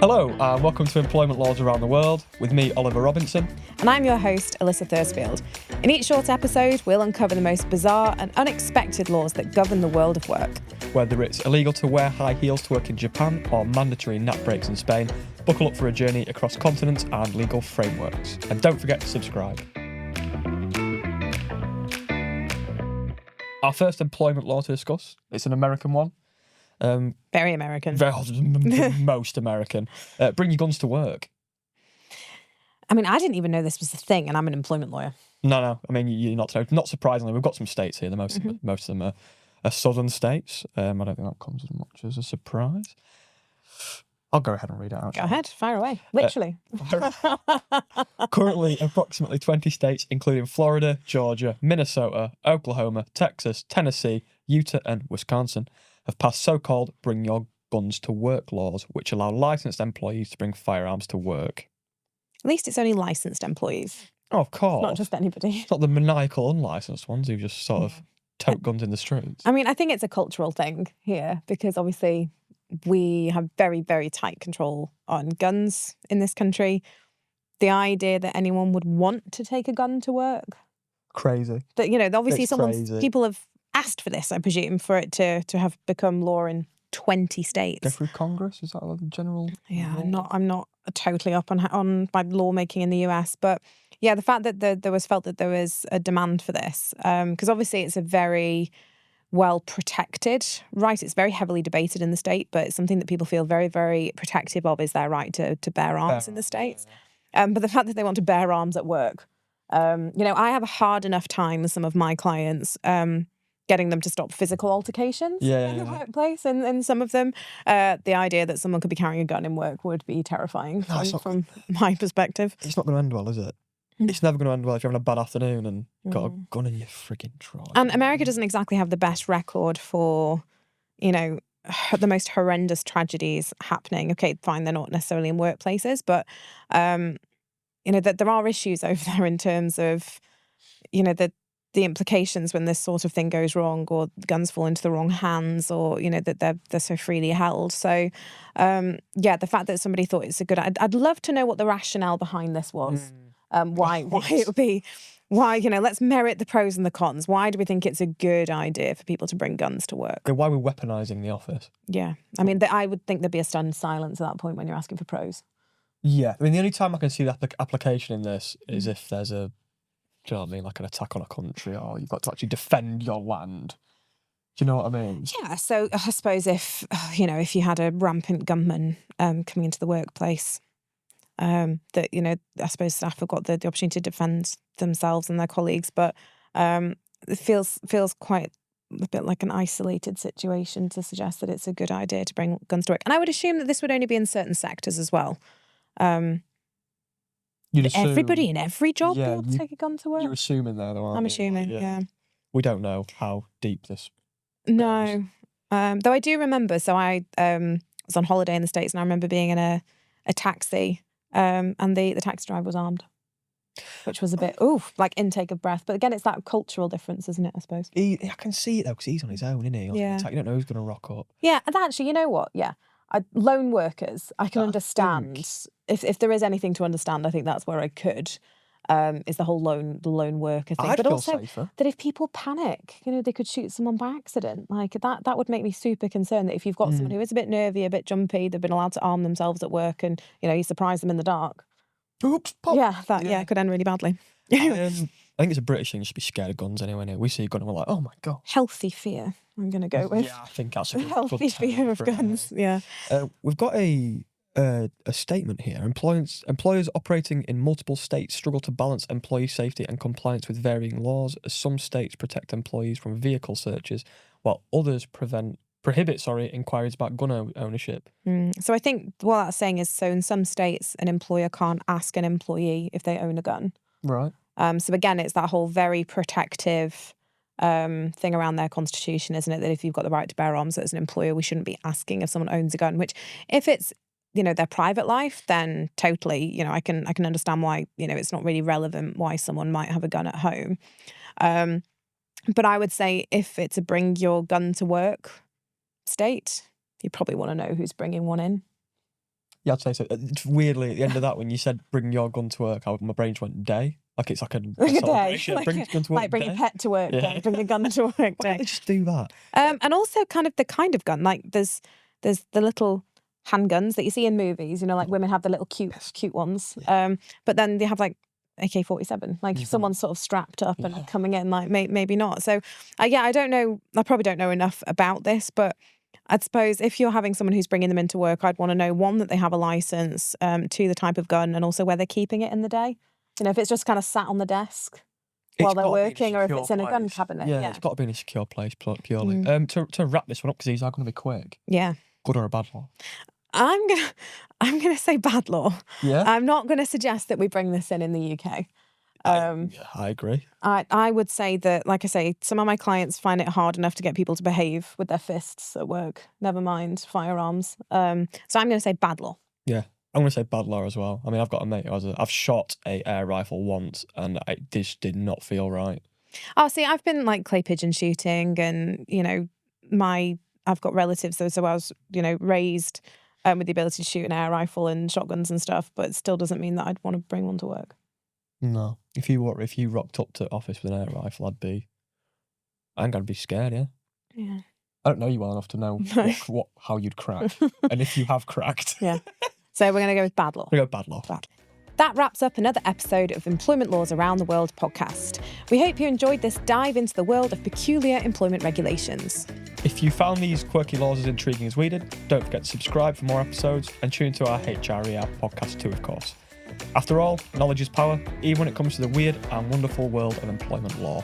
Hello, and welcome to Employment Laws Around the World with me, Oliver Robinson. And I'm your host, Alyssa Thursfield. In each short episode, we'll uncover the most bizarre and unexpected laws that govern the world of work. Whether it's illegal to wear high heels to work in Japan or mandatory nap breaks in Spain, buckle up for a journey across continents and legal frameworks. And don't forget to subscribe. Our first employment law to discuss, it's an American one. Very American. Most American. Bring your guns to work. I mean, I didn't even know this was a thing, and I'm an employment lawyer. No. I mean, you're not surprisingly, we've got some states here. Most of them are southern states. I don't think that comes as much as a surprise. I'll go ahead and read it out. Go ahead, fire away. Literally. Currently, approximately 20 states, including Florida, Georgia, Minnesota, Oklahoma, Texas, Tennessee, Utah, and Wisconsin, have passed so-called Bring Your Guns to Work laws, which allow licensed employees to bring firearms to work. At least it's only licensed employees. Oh, of course. Not just anybody. It's not the maniacal unlicensed ones who just sort of tote guns in the streets. I mean, I think it's a cultural thing here because obviously we have very, very tight control on guns in this country. The idea that anyone would want to take a gun to work. Crazy. But, obviously Crazy. people have asked for this, I presume, for it to have become law in 20 states. Go through Congress? Is that a general? Yeah, I'm not totally up on by lawmaking in the US, but yeah, the fact that there was felt that there was a demand for this, because obviously it's a very well protected right. It's very heavily debated in the state, but it's something that people feel very, very protective of is their right to bear arms in the States. But the fact that they want to bear arms at work, I have a hard enough time with some of my clients getting them to stop physical altercations in the workplace. And some of them, the idea that someone could be carrying a gun in work would be terrifying from my perspective. It's not going to end well, is it? It's never going to end well if you're having a bad afternoon and got a gun in your frigging trolley. And America doesn't exactly have the best record for, the most horrendous tragedies happening. Okay, fine, they're not necessarily in workplaces, but, that there are issues over there in terms of, the implications when this sort of thing goes wrong or guns fall into the wrong hands or, that they're so freely held. So, the fact that somebody thought it's a good... I'd love to know what the rationale behind this was. Why it would be... let's merit the pros and the cons. Why do we think it's a good idea for people to bring guns to work? Why we're weaponising the office? Yeah. I mean, I would think there'd be a stunned silence at that point when you're asking for pros. Yeah. I mean, the only time I can see the application in this is if there's do you know what I mean? Like an attack on a country, or you've got to actually defend your land. Do you know what I mean? Yeah. So I suppose if you had a rampant gunman coming into the workplace, I suppose staff have got the opportunity to defend themselves and their colleagues, but it feels quite a bit like an isolated situation to suggest that it's a good idea to bring guns to work. And I would assume that this would only be in certain sectors as well. Everybody in every job will take a gun to work? You're assuming there, though, aren't you? I'm assuming, yeah. We don't know how deep this No. Though I do remember, so I was on holiday in the States and I remember being in a taxi and the taxi driver was armed, which was a bit, like intake of breath. But again, it's that cultural difference, isn't it, I suppose? I can see it, though, because he's on his own, isn't he? Yeah. You don't know who's going to rock up. Yeah, and actually, you know what? Yeah. Lone workers, I can understand. If there is anything to understand, I think that's where I could. Is the whole lone worker thing. I'd but feel also safer. that if people panic, they could shoot someone by accident. Like that would make me super concerned that if you've got someone who is a bit nervy, a bit jumpy, they've been allowed to arm themselves at work and, you surprise them in the dark. Oops, pop. Yeah, it could end really badly. I think it's a British thing, you should be scared of guns anyway. We see a gun and we're like, oh my God. Healthy fear, I'm going to go with. Yeah, I think that's a good healthy fear of guns, yeah. We've got a statement here. Employers operating in multiple states struggle to balance employee safety and compliance with varying laws, as some states protect employees from vehicle searches, while others prohibit inquiries about gun ownership. So I think what that's saying is, so in some states, an employer can't ask an employee if they own a gun. Right. So again, it's that whole very protective thing around their constitution, isn't it? That if you've got the right to bear arms as an employer, we shouldn't be asking if someone owns a gun, which if it's their private life, then totally, I can understand why, it's not really relevant why someone might have a gun at home. But I would say if it's a bring your gun to work state, you probably want to know who's bringing one in. Yeah, I'd say so. It's weirdly, at the end of that, when you said bring your gun to work, my brain just went day. Like it's like a Like a day. celebration. Bring your gun to work Like bring day. your pet to work Yeah. day, bring your gun to work Why day. don't they just do that? And also kind of the kind of gun. Like there's the little handguns that you see in movies, you know, like women have the little cute ones. Yeah. But then they have like AK-47, like if Mhm. someone's sort of strapped up Yeah. and coming in, like maybe not. So yeah, I don't know. I probably don't know enough about this, but I'd suppose if you're having someone who's bringing them into work, I'd want to know, one, that they have a license, two, the type of gun, and also where they're keeping it in the day. You know, if it's just kind of sat on the desk while It's they're gotta be in a working, or if secure it's in a gun place. cabinet. Yeah, it's got to be in a secure place purely. Mm. To wrap this one up, because these are going to be quick. Yeah. Good or a bad law? I'm gonna say bad law. Yeah. I'm not gonna suggest that we bring this in the UK. I agree. I would say that, like I say, some of my clients find it hard enough to get people to behave with their fists at work, never mind firearms. So I'm going to say bad law. Yeah, I'm going to say bad law as well. I mean, I've got a mate I've shot a air rifle once and it just did not feel right. Oh, see, I've been like clay pigeon shooting, and you know, I've got relatives, so I was, you know, raised with the ability to shoot an air rifle and shotguns and stuff, but it still doesn't mean that I'd want to bring one to work. No, if you rocked up to office with an air rifle, I'm gonna be scared. Yeah. Yeah. I don't know you well enough to know how you'd crack, and if you have cracked. Yeah. So we're gonna go with bad law. We go bad law. Bad. That wraps up another episode of Employment Laws Around the World podcast. We hope you enjoyed this dive into the world of peculiar employment regulations. If you found these quirky laws as intriguing as we did, don't forget to subscribe for more episodes and tune into our HRER podcast too, of course. After all, knowledge is power, even when it comes to the weird and wonderful world of employment law.